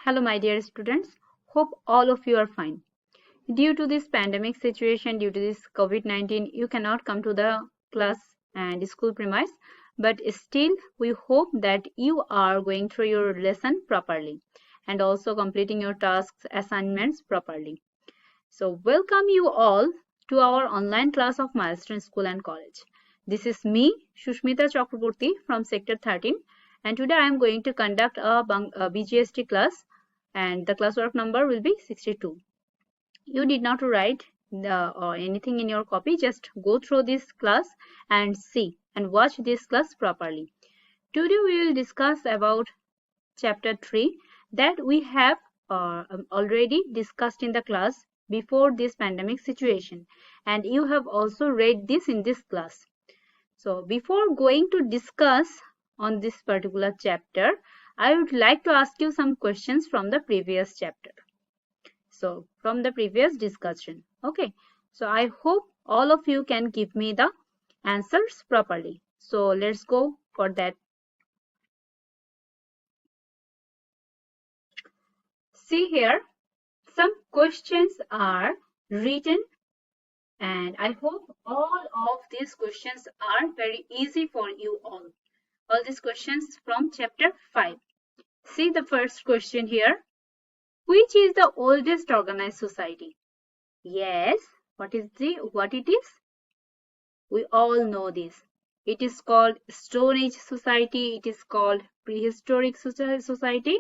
Hello, my dear students. Hope all of you are fine. Due to this pandemic situation, due to this COVID-19, you cannot come to the class and school premise, but still we hope that you are going through your lesson properly and also completing your tasks, assignments properly. So welcome you all to our online class of Milestone School and College. This is me, Sushmita Chakraborty from Sector 13, and today I am going to conduct a BGST class, and the classwork number will be 62. You did not write or anything in your copy, just go through this class and see and watch this class properly. Today we will discuss about chapter 3 that we have already discussed in the class before this pandemic situation, and you have also read this in this class. So before going to discuss on this particular chapter, I would like to ask you some questions from the previous chapter. So from the previous discussion. Okay. So I hope all of you can give me the answers properly. So let's go for that. See here, some questions are written, and I hope all of these questions are very easy for you all. All these questions from chapter 5. See the first question here. Which is the oldest organized society? Yes, what it is? We all know this. It is called Stone Age society. It is called prehistoric society,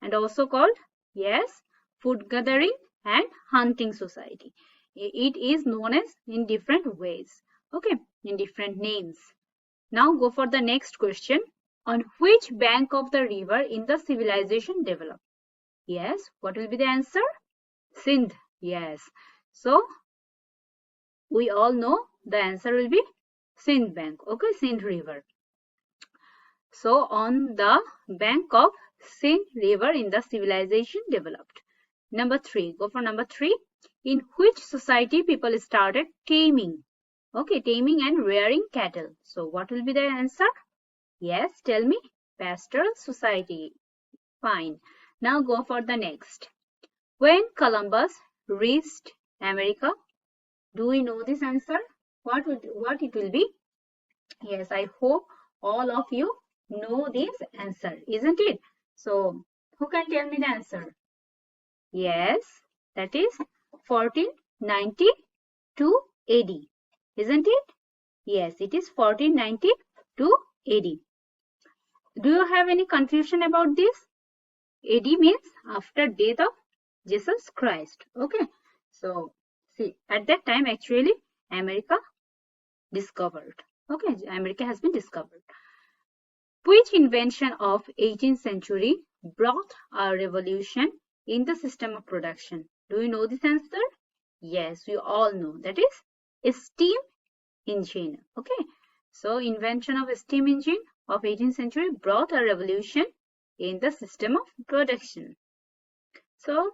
and also called, yes, food gathering and hunting society. It is known as in different ways, okay, in different names. Now go for the next question. On which bank of the river in the civilization developed? Yes, what will be the answer? Sindh. Yes. So we all know the answer will be Sindh bank, okay, Sindh river. So on the bank of Sindh river in the civilization developed. Number 3, go for number 3. In which society people started taming? Okay, taming and rearing cattle. So what will be the answer? Yes, tell me. Pastoral society. Fine. Now go for the next. When Columbus reached America, do we know this answer? What it will be? Yes, I hope all of you know this answer, isn't it? So who can tell me the answer? Yes, that is 1492 AD, isn't it? Yes, it is 1492 AD. Do you have any confusion about this? AD means after death of Jesus Christ. Okay, so see, at that time actually America discovered. Okay, America has been discovered. Which invention of 18th century brought a revolution in the system of production? Do you know this answer? Yes, we all know. That is steam engine. Okay, so invention of steam engine of 18th century brought a revolution in the system of production. So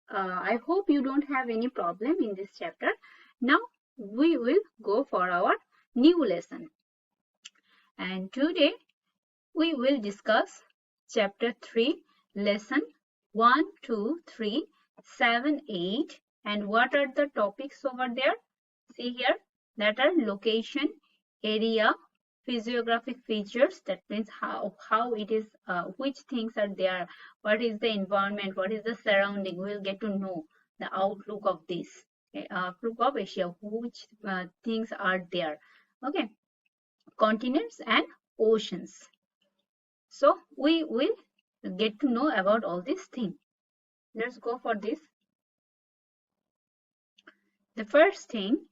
I hope you don't have any problem in this chapter. Now we will go for our new lesson, and today we will discuss chapter 3, lesson 1, 2, 3, 7, 8, and what are the topics over there? See here, that are location, area, physiographic features, that means how it is, which things are there, what is the environment, what is the surrounding. We will get to know the outlook of this, outlook of Asia, which things are there. Okay, continents and oceans. So we will get to know about all these things. Let's go for this. The first thing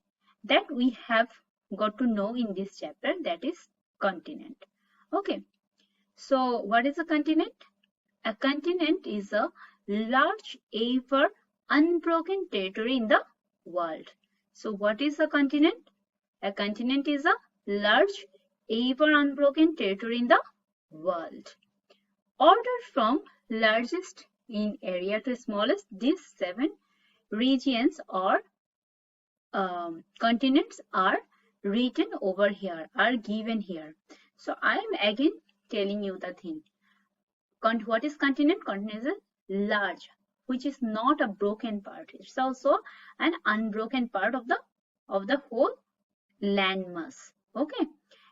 that we have got to know in this chapter, that is continent. Okay, so what is a continent? A continent is a large ever unbroken territory in the world. So what is a continent? A continent is a large ever unbroken territory in the world. Ordered from largest in area to smallest, these 7 regions or continents are written over here, are given here. So I am again telling you the thing. What is continent? Continent is a large, which is not a broken part. It's also an unbroken part of the whole landmass. Okay,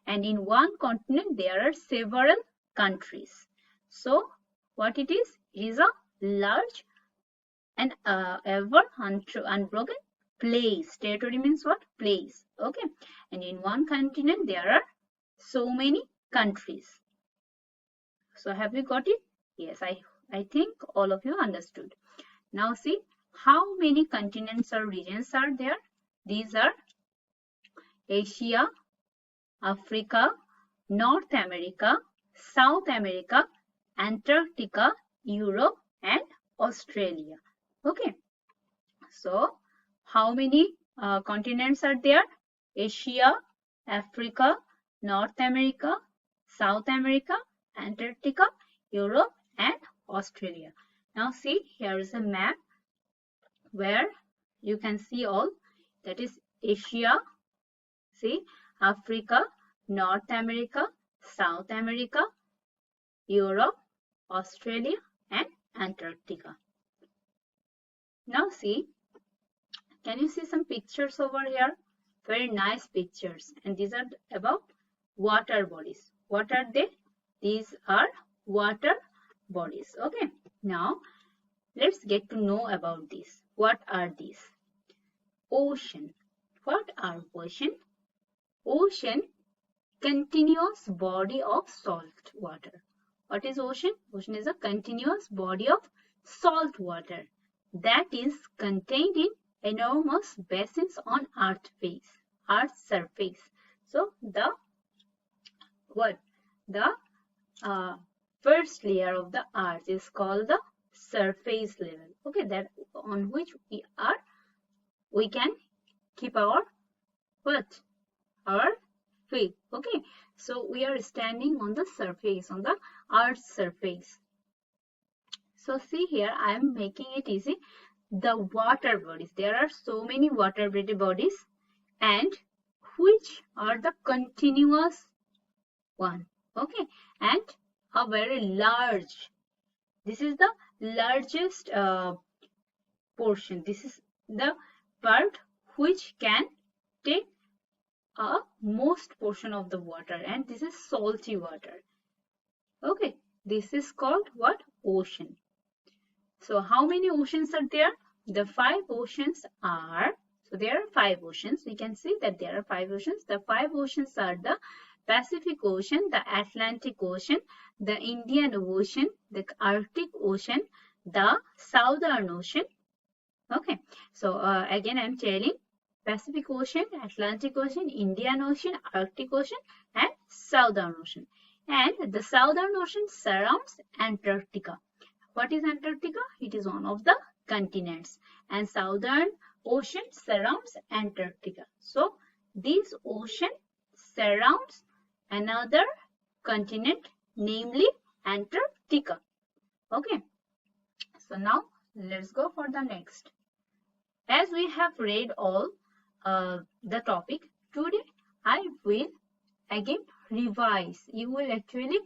and in one continent there are several countries. So what it is a large and ever unbroken place. Territory means what? Place. Okay, and in one continent there are so many countries. So have you got it? Yes, I think all of you understood. Now see how many continents or regions are there. These are Asia, Africa, North America, South America, Antarctica, Europe, and Australia. Okay, so how many continents are there? Asia, Africa, North America, South America, Antarctica, Europe, and Australia. Now see, here is a map where you can see all, that is Asia, see, Africa, North America, South America, Europe, Australia, and Antarctica. Now see, can you see some pictures over here? Very nice pictures, and these are about water bodies. What are they? These are water bodies. Okay, now let's get to know about this. What are these? Ocean. What are ocean? Ocean, continuous body of salt water. What is ocean? Ocean is a continuous body of salt water that is contained in enormous basins on Earth's surface. So the first layer of the Earth is called the surface level. Okay, that on which we can keep our feet. Okay, so we are standing on the surface, on the Earth's surface. So see here, I am making it easy. The water bodies, there are so many water bodies, and which are the continuous one. Okay, and a very large, this is the largest portion. This is the part which can take most portion of the water, and this is salty water. Okay, this is called what? Ocean. So how many oceans are there? The 5 oceans are, so there are 5 oceans. We can see that there are 5 oceans. The 5 oceans are the Pacific Ocean, the Atlantic Ocean, the Indian Ocean, the Arctic Ocean, the Southern Ocean. Okay, so again I am telling Pacific Ocean, Atlantic Ocean, Indian Ocean, Arctic Ocean, and Southern Ocean. And the Southern Ocean surrounds Antarctica. What is Antarctica? It is one of the continents, and Southern Ocean surrounds Antarctica. So this ocean surrounds another continent, namely Antarctica. Okay, so now let's go for the next. As we have read all the topic, today I will again revise. You will actually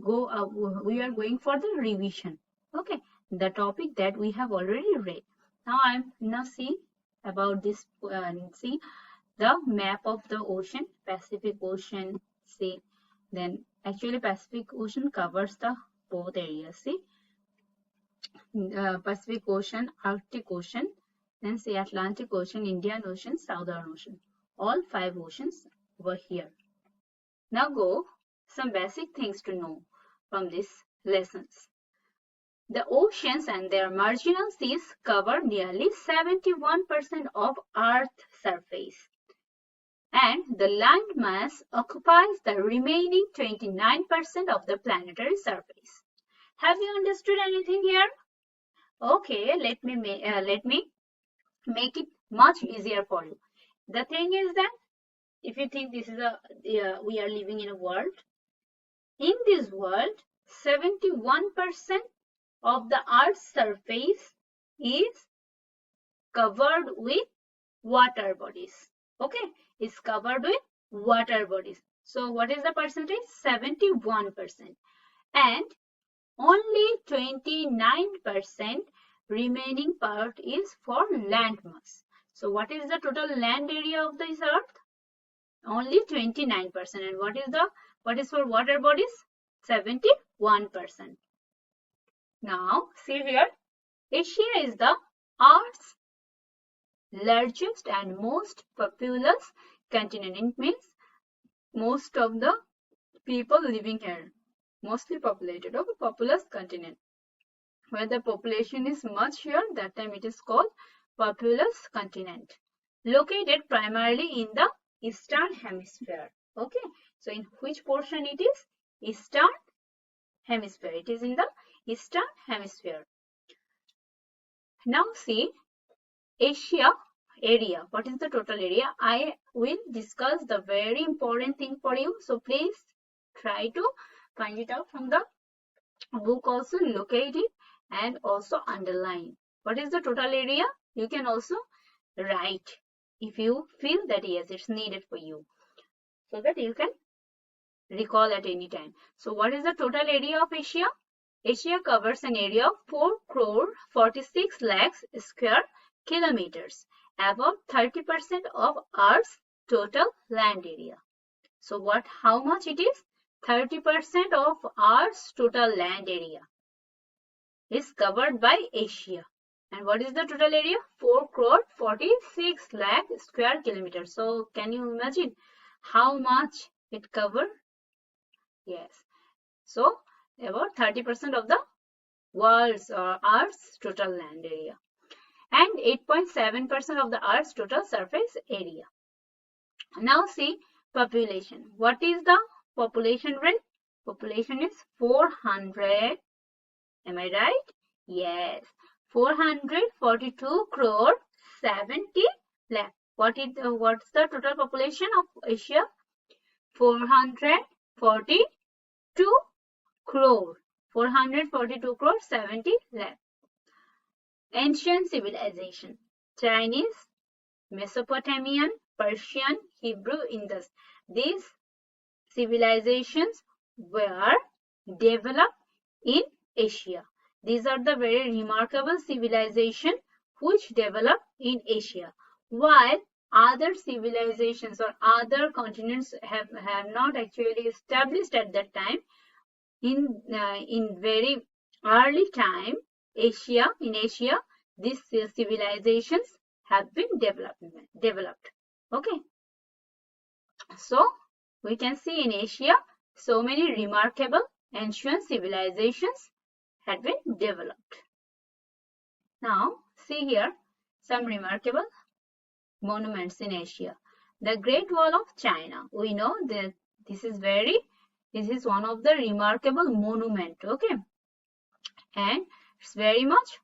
go, we are going for the revision. Okay, the topic that we have already read. Now I am now see about this, see the map of the ocean, Pacific Ocean, see, then actually Pacific Ocean covers the both areas, see, Pacific Ocean, Arctic Ocean, then see Atlantic Ocean, Indian Ocean, Southern Ocean, all 5 oceans over here. Now go some basic things to know from these lessons. The oceans and their marginal seas cover nearly 71% of Earth's surface, and the land mass occupies the remaining 29% of the planetary surface. Have you understood anything here? Okay, let me make it much easier for you. The thing is that if you think this is we are living in a world. In this world, 71% of the Earth's surface is covered with water bodies. Okay, is covered with water bodies. So what is the percentage? 71%. And Only 29% remaining part is for land mass. So what is the total land area of this earth? Only 29%. And what is for water bodies? 71%. Now see here, Asia is the Earth's largest and most populous continent. It means most of the people living here, mostly populated, okay, populous continent. Where the population is much here, that time it is called populous continent. Located primarily in the eastern hemisphere. Okay, so in which portion it is? Eastern hemisphere. It is in the eastern hemisphere. Now see Asia area. What is the total area? I will discuss the very important thing for you. So please try to find it out from the book, also locate it and also underline. What is the total area? You can also write if you feel that yes, it's needed for you, so that you can recall at any time. So what is the total area of Asia? Asia covers an area of 4 crore 46 lakhs square kilometers, about 30% of Earth's total land area. So how much it is? 30% of Earth's total land area is covered by Asia. And what is the total area? 4 crore 46 lakh square kilometers. So can you imagine how much it covers? Yes. So about 30% of the world's or Earth's total land area, and 8.7% of the Earth's total surface area. Now see population. What is the population rate? Population is 400. Am I right? Yes. 442 crore 70 lakh. What's the total population of Asia? 442 crore. 442 crore 70 lakh. Ancient civilization. Chinese, Mesopotamian, Persian, Hebrew, Indus. These civilizations were developed in Asia. These are the very remarkable civilizations which developed in Asia, while other civilizations or other continents have not actually established at that time. In very early time, in Asia, these civilizations have been developed. Okay, so we can see in Asia so many remarkable ancient civilizations had been developed. Now see here some remarkable monuments in Asia. The Great Wall of China. We know that this is one of the remarkable monument. Okay, and it's very much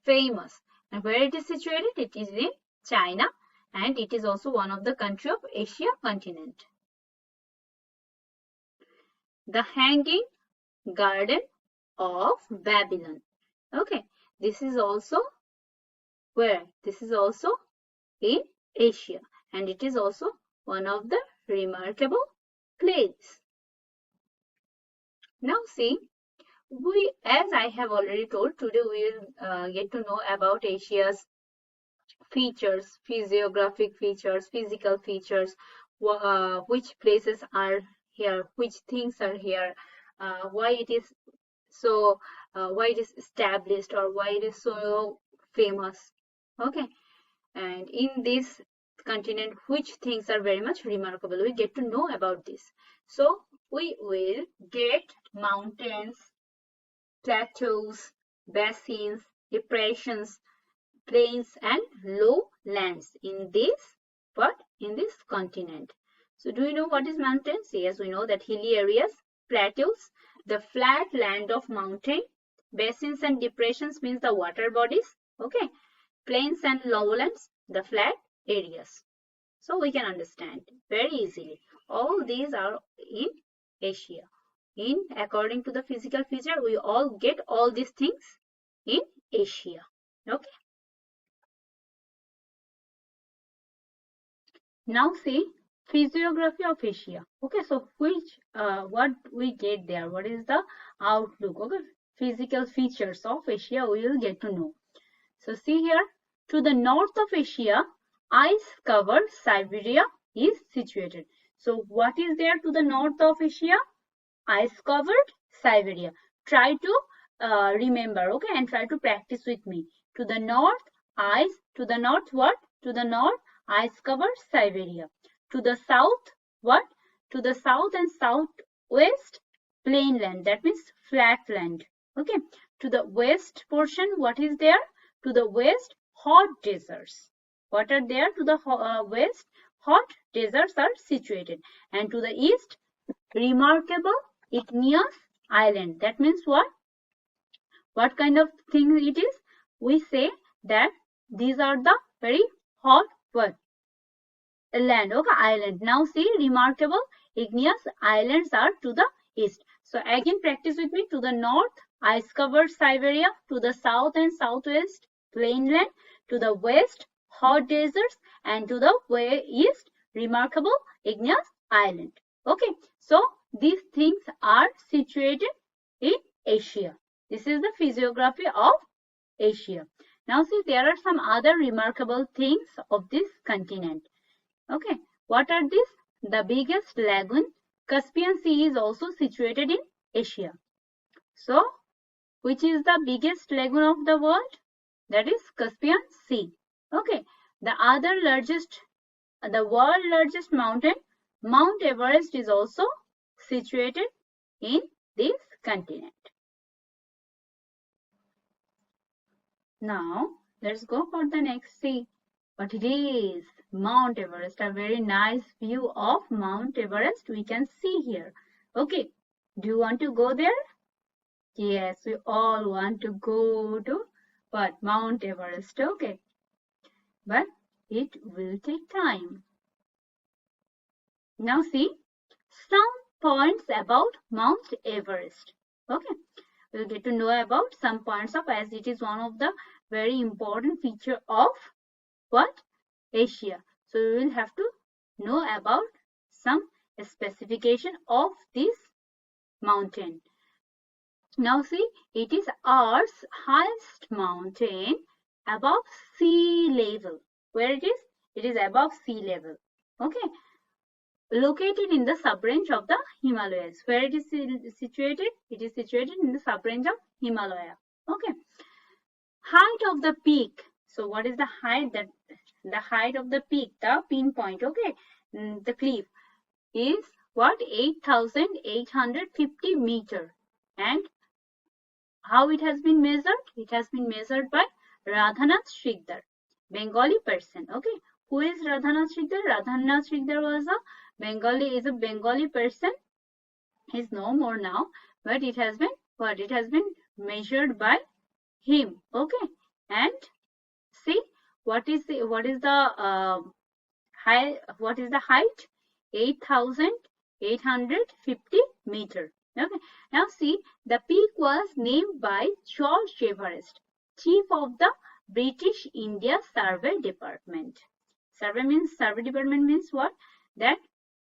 famous. And where it is situated? It is in China, and it is also one of the country of Asia continent. The Hanging Garden of Babylon. Okay, this is also where? This is also in Asia, and it is also one of the remarkable place. Now see, as I have already told, today we will get to know about Asia's features, physiographic features, physical features, which places are here, which things are here, why it is so, why it is established, or why it is so famous. Okay, and in this continent, which things are very much remarkable, we get to know about this. So we will get mountains, plateaus, basins, depressions, plains, and lowlands in this continent. So do you know what is mountains? Yes, we know that hilly areas. Plateaus, the flat land of mountain. Basins and depressions means the water bodies. Okay, plains and lowlands, the flat areas. So we can understand very easily. All these are in Asia. According to the physical feature, we all get all these things in Asia. Okay. Now see physiography of Asia. Okay, so what we get there? What is the outlook? Okay, physical features of Asia we will get to know. So see here, to the north of Asia, ice-covered Siberia is situated. So what is there to the north of Asia? Ice-covered Siberia. Try to remember, okay, and try to practice with me. To the north, ice. To the north, what? To the north, ice-covered Siberia. To the south, what? To the south and southwest, plain land. That means flat land. Okay. To the west portion, what is there? To the west, hot deserts. What are there to the west? Hot deserts are situated. And to the east, remarkable igneous island. That means what? What kind of thing it is? We say that these are the very hot what? Land, okay, island. Now see, remarkable igneous islands are to the east. So again, practice with me. To the north, ice-covered Siberia. To the south and southwest, plain land. To the west, hot deserts. And to the east, remarkable igneous island. Okay, so these things are situated in Asia. This is the physiography of Asia. Now see, there are some other remarkable things of this continent. Okay, what are these? The biggest lagoon, Caspian Sea, is also situated in Asia. So, which is the biggest lagoon of the world? That is Caspian Sea. Okay, the world largest mountain, Mount Everest, is also situated in this continent. Now, let's go for the next. See what it is. Mount Everest, a very nice view of Mount Everest we can see here. Okay, do you want to go there? Yes, we all want to go to what? Mount Everest. Okay, but it will take time. Now see, some points about Mount Everest. Okay, we'll get to know about some points of, as it is one of the very important feature of what? Asia. So we will have to know about some specification of this mountain. Now see, it is Earth's highest mountain above sea level. Where it is? It is above sea level. Okay. Located in the sub-range of the Himalayas. Where it is situated? It is situated in the sub-range of Himalaya. Okay. Height of the peak. So what is the height? The height of the peak, the pinpoint, okay, the cliff is what? 8,850 meter. And how it has been measured? It has been measured by Radhanath Sikdar, Bengali person. Okay, who is Radhanath Sikdar? Radhanath Sikdar was a Bengali person. He's no more now, but it has been what? It has been measured by him. Okay, and see what is the height? 8,850 meter. Okay. Now see, the peak was named by George Everest, chief of the British India Survey Department. Survey department means what? That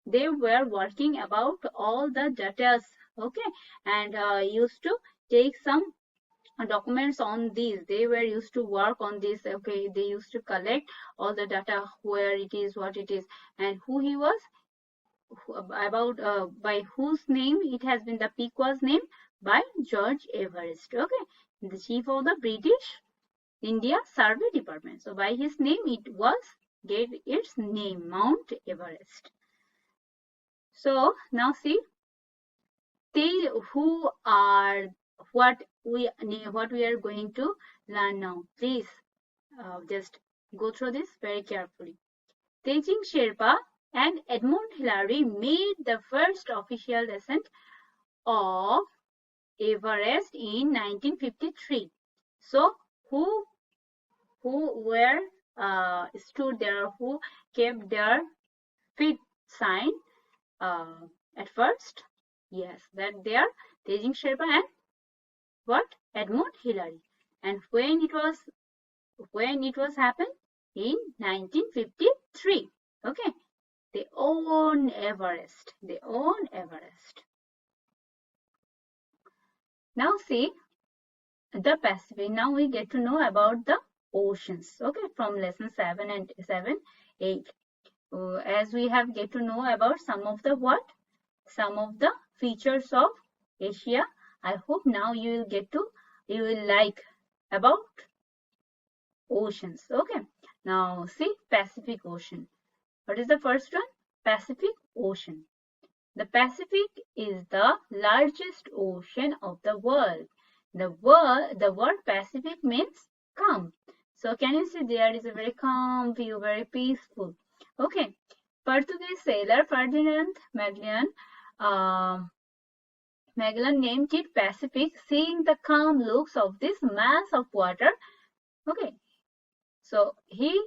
they were working about all the data, okay, and used to take some documents on these. They were used to work on this. Okay, they used to collect all the data, where it is, what it is, and who he was, about by whose name it has been. The peak was named by George Everest. Okay, the chief of the British India Survey Department. So by his name it was gave its name, Mount Everest. So now see, what we are going to learn now. Please just go through this very carefully. Tenzing Sherpa and Edmund Hillary made the first official ascent of Everest in 1953. So who were stood there, who kept their feet sign at first? Yes, that they are Tenzing Sherpa and what? Edmund Hillary. And when it was happened? In 1953. Okay, they own Everest. They own Everest. Now see, the Pacific. Now we get to know about the oceans. Okay, from lesson 7 and 8. As we have get to know about some of the what? Some of the features of Asia. I hope now you will like about oceans. Okay. Now see Pacific Ocean. What is the first one? Pacific Ocean. The Pacific is the largest ocean of the world. The word Pacific means calm. So can you see there is a very calm view, very peaceful. Okay. Portuguese sailor Ferdinand Magellan named it Pacific, seeing the calm looks of this mass of water. Okay. So he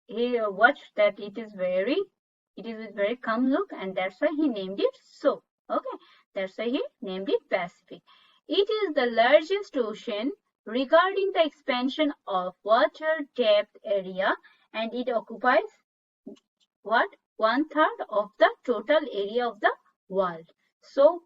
watched that it is with very calm look, and that's why he named it so. Okay, that's why he named it Pacific. It is the largest ocean regarding the expansion of water depth area, and it occupies what? 1/3 of the total area of the world. So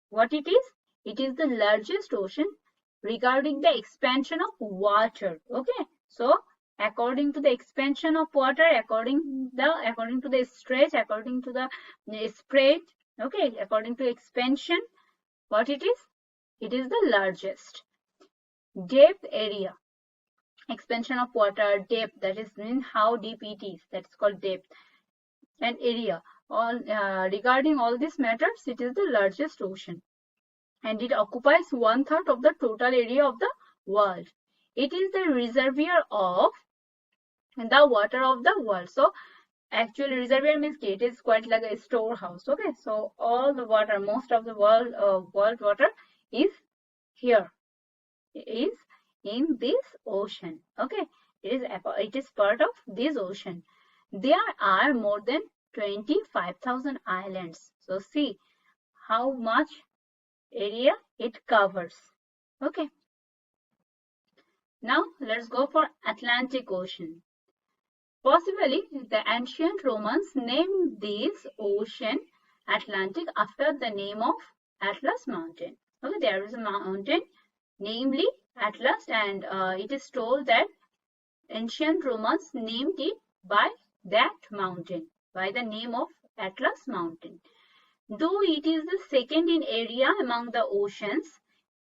what it is? It is the largest ocean regarding the expansion of water. Okay, so according to the expansion of water, according to the stretch, according to the spread, okay, according to expansion, what it is? It is the largest. Depth area, expansion of water, depth, that is mean how deep it is, that's called depth, and area. All regarding all these matters, it is the largest ocean, and it occupies 1/3 of the total area of the world. It is the reservoir of the water of the world. So actually reservoir means it is quite like a storehouse. Okay, so all the water, most of the world water is here, is in this ocean. Okay, it is part of this ocean. There are more than 25,000 islands. So see how much area it covers. Okay, now let's go for Atlantic Ocean. Possibly the ancient Romans named this ocean Atlantic after the name of Atlas mountain. Okay, there is a mountain namely Atlas, and it is told that ancient Romans named it by that mountain, by the name of Atlas mountain. Though it is the second in area among the oceans,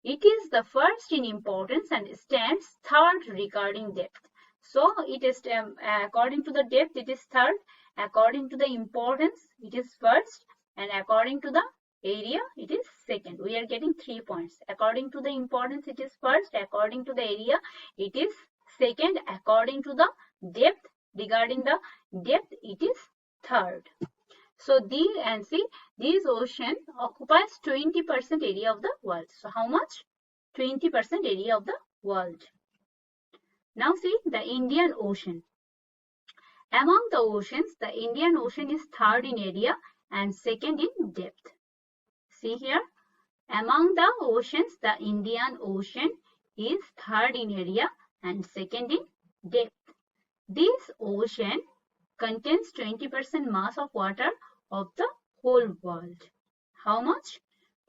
it is the first in importance and stands third regarding depth. So it is according to the depth it is third, according to the importance it is first, and according to the area it is second. We are getting 3 points. According to the importance it is first, according to the area it is second, according to the depth, regarding the depth it is third. So this ocean occupies 20% area of the world. So how much? 20% area of the world. Now see the Indian Ocean. Among the oceans, the Indian Ocean is third in area and second in depth. See here, among the oceans, the Indian Ocean is third in area and second in depth. This ocean contains 20% mass of water of the whole world. How much?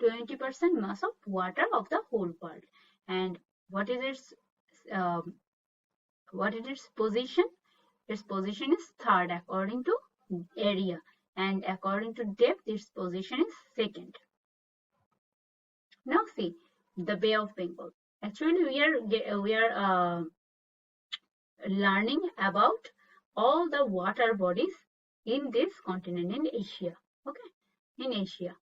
20% mass of water of the whole world. And what is its position? Its position is third according to area, and according to depth its position is second. Now see the Bay of Bengal. Actually we are learning about all the water bodies in this continent, in Asia. Okay, in Asia.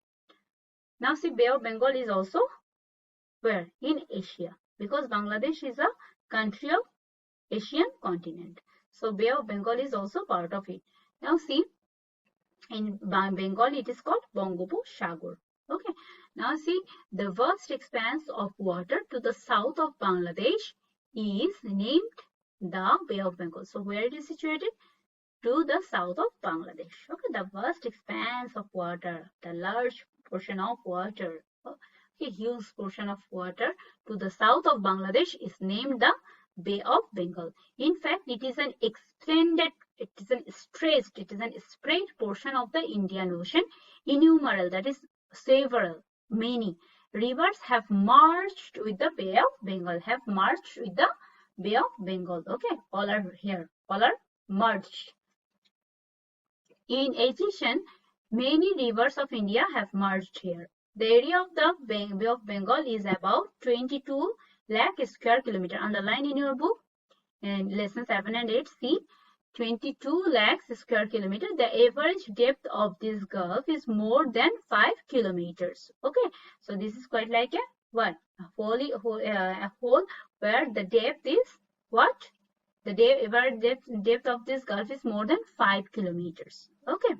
Now see Bay of Bengal is also where? In Asia, because Bangladesh is a country of Asian continent. So Bay of Bengal is also part of it. Now see, in Bengal it is called Bangopsagar. Okay. Now see, the vast expanse of water to the south of Bangladesh is named the Bay of Bengal. So where it is situated? To the south of Bangladesh. Okay, the vast expanse of water, the large portion of water, okay, huge portion of water to the south of Bangladesh is named the Bay of Bengal. In fact, it is an spread portion of the Indian Ocean, innumerable, that is several, many, rivers have merged with the Bay of Bengal, have merged with the Bay of Bengal. Okay, all are here, all are merged. In addition, many rivers of India have merged here. The area of the Bay of Bengal is about 22 lakh square kilometer. Underline in your book and lesson 7 and 8. See, 22 lakhs square kilometer. The average depth of this gulf is more than 5 kilometers. Okay, so this is quite like a what? A hole where the depth is what? The depth of this gulf is more than 5 kilometers. Okay.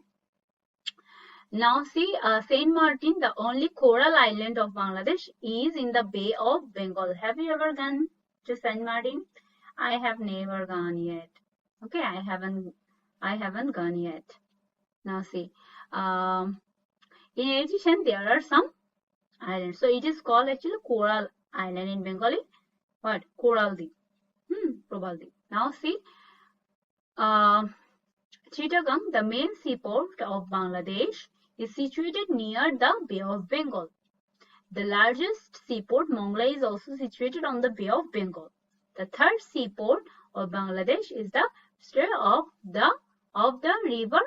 Now see, Saint Martin, the only coral island of Bangladesh, is in the Bay of Bengal. Have you ever gone to Saint Martin? I have never gone yet. Okay, I haven't gone yet. Now see, in addition, there are some islands. So it is called actually Coral Island in Bengali. What? Coraldi. Probably. Now see, Chittagong, the main seaport of Bangladesh, is situated near the Bay of Bengal. The largest seaport, Mongla, is also situated on the Bay of Bengal. The third seaport of Bangladesh is the estuary of the river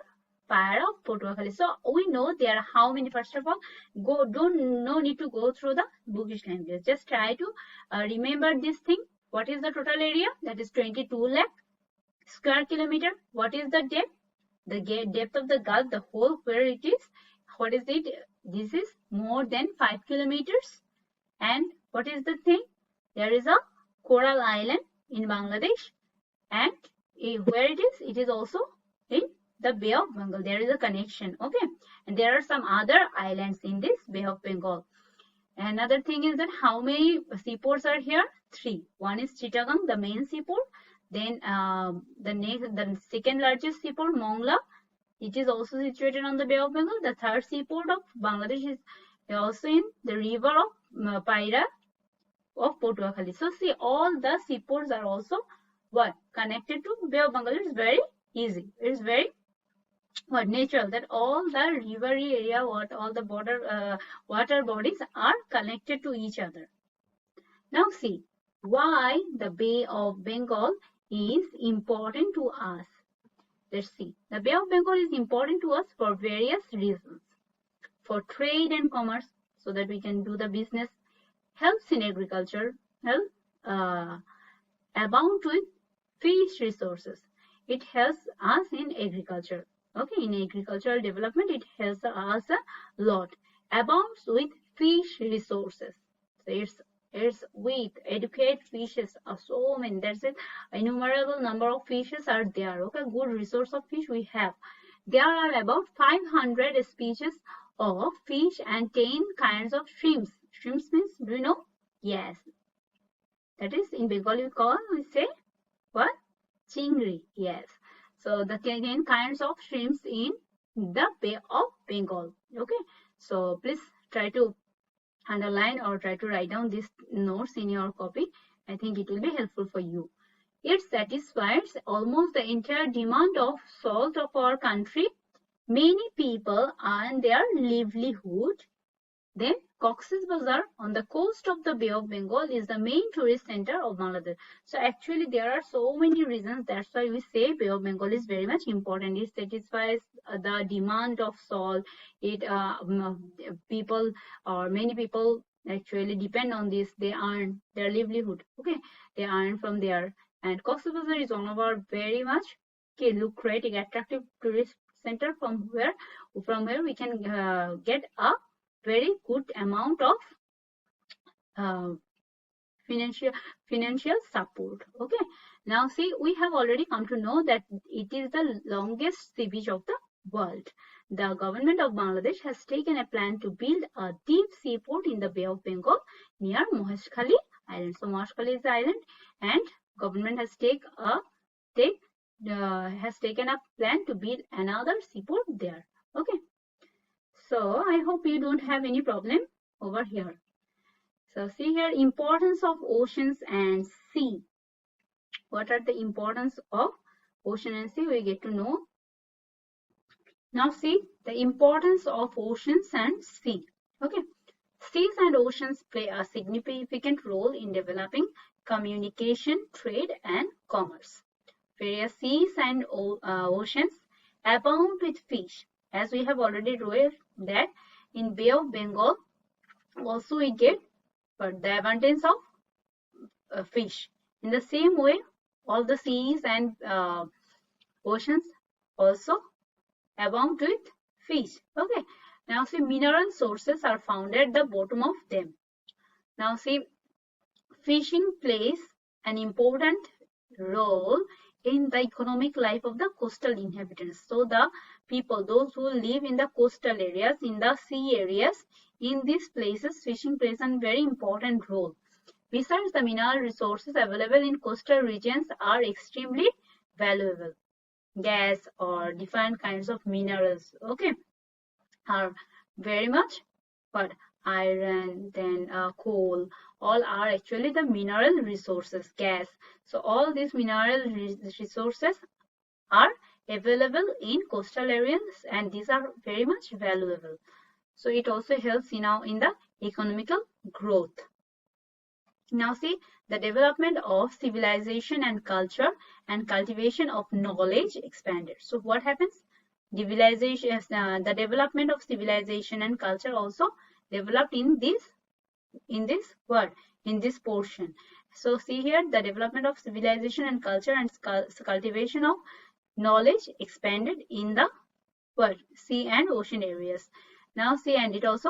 Pyre of Patuakhali. So we know there are how many. First of all, no need to go through the bookish language. Just try to remember this thing. What is the total area? That is 22 lakh square kilometer. What is the depth? The depth of the gulf, the hole where it is. What is it? This is more than 5 kilometers. And what is the thing? There is a coral island in Bangladesh, and where it is also in the Bay of Bengal. There is a connection. Okay, and there are some other islands in this Bay of Bengal. Another thing is that how many seaports are here? 3. One is Chittagong, the main seaport. Then the second largest seaport, Mongla, it is also situated on the Bay of Bengal. The third seaport of Bangladesh is also in the river of Pyre of Patuakhali. So see, all the seaports are also what? Connected to Bay of Bengal. It's very easy. It's very natural that all the rivery area, all the border water bodies are connected to each other. Now see, why the Bay of Bengal is important to us. Let's see. The Bay of Bengal is important to us for various reasons. For trade and commerce, so that we can do the business. Helps in agriculture. Abound with fish resources. It helps us in agriculture. Okay, in agricultural development, it helps us a lot. Abounds with fish resources. So it's with educate fishes are so many. That's it. Innumerable number of fishes are there. Okay, good resource of fish we have. There are about 500 species of fish and 10 kinds of shrimps. Shrimps means, do you know? Yes. That is in Bengali we say what? Chingri. Yes. So the 10 kinds of shrimps in the Bay of Bengal. Okay. So please try to underline or try to write down these notes in your copy. I think it will be helpful for you. It satisfies almost the entire demand of salt of our country. Many people earn their livelihood. Then Cox's Bazar on the coast of the Bay of Bengal is the main tourist center of Bangladesh. So actually there are so many reasons. That's why we say Bay of Bengal is very much important. It satisfies the demand of salt. It people or many people actually depend on this. They earn their livelihood. Okay, they earn from there. And Cox's Bazar is one of our very much lucrative, attractive tourist center from where we can get a very good amount of financial support. Okay, now see, we have already come to know that it is the longest sea beach of the world. The government of Bangladesh has taken a plan to build a deep seaport in the Bay of Bengal near Moheshkhali Island. So Moheshkhali is the island, and government has taken a plan to build another seaport there. Okay. So I hope you don't have any problem over here. So see here, importance of oceans and sea. What are the importance of ocean and sea? We get to know. Now see the importance of oceans and sea. Okay. Seas and oceans play a significant role in developing communication, trade, and commerce. Various seas and oceans abound with fish. As we have already read that in Bay of Bengal, also we get the abundance of fish. In the same way, all the seas and oceans also abound with fish. Okay. Now see, mineral sources are found at the bottom of them. Now see, fishing plays an important role in the economic life of the coastal inhabitants. So the people, those who live in the coastal areas, in the sea areas, in these places, fishing plays a very important role. Besides, the mineral resources available in coastal regions are extremely valuable. Gas or different kinds of minerals, okay, are very much, but iron, then coal, all are actually the mineral resources, gas. So all these mineral resources are available in coastal areas, and these are very much valuable. So it also helps in the economical growth. Now see, the development of civilization and culture and cultivation of knowledge expanded. So what happens? Civilization, the development of civilization and culture also developed in this word, in this portion. So see here, the development of civilization and culture and cultivation of knowledge expanded in the word, sea and ocean areas. Now see, and it also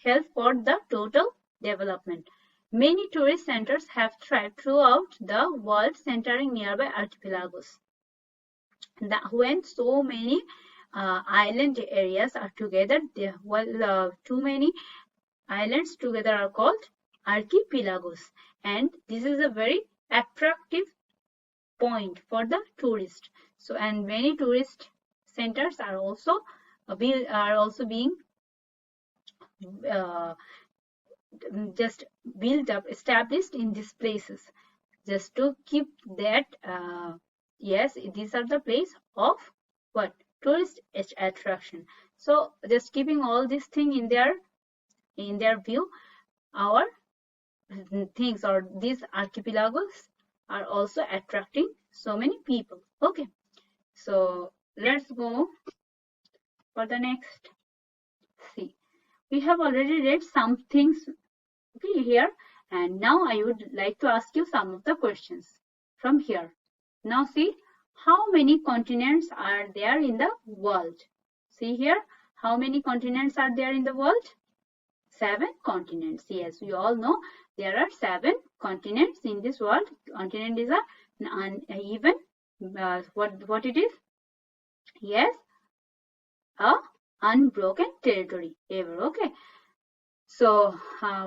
helps for the total development. Many tourist centers have thrived throughout the world, centering nearby archipelagos. When so many island areas are together, too many islands together are called archipelagos, and this is a very attractive point for the tourist. So, and many tourist centers are also being just built up, established in these places, just to keep that. Yes, these are the place of what? Tourist attraction. So just keeping all these things in their view, our things or these archipelagos are also attracting so many people. Okay, so let's go for the next. See, we have already read some things, okay, here, and now I would like to ask you some of the questions from here. Now see, how many continents are there in the world? See here, how many continents are there in the world? 7 continents. Yes, we all know there are 7 continents in this world. Continent is an uneven, what it is? Yes, a unbroken territory ever. Okay. So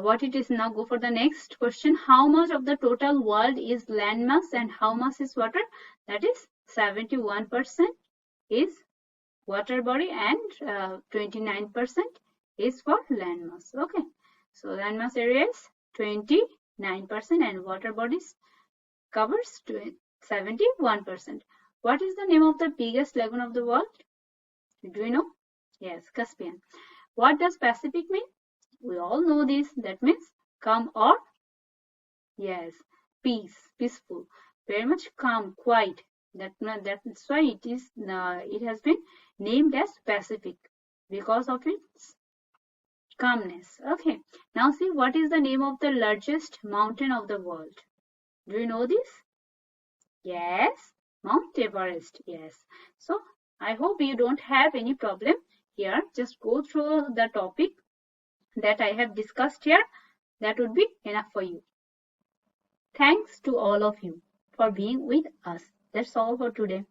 what it is now, go for the next question. How much of the total world is landmass and how much is water? That is 71% is water body and 29% is for landmass. Okay, so landmass area is 29% and water bodies covers 71%. What is the name of the biggest lagoon of the world? Do you know? Yes, Caspian. What does Pacific mean? We all know this. That means calm or, yes, peace, peaceful, very much calm, quiet. That's why it has been named as Pacific, because of its calmness. Okay. Now see, what is the name of the largest mountain of the world? Do you know this? Yes, Mount Everest. Yes. So I hope you don't have any problem here. Just go through the topic that I have discussed here. That would be enough for you. Thanks to all of you for being with us. That's all for today.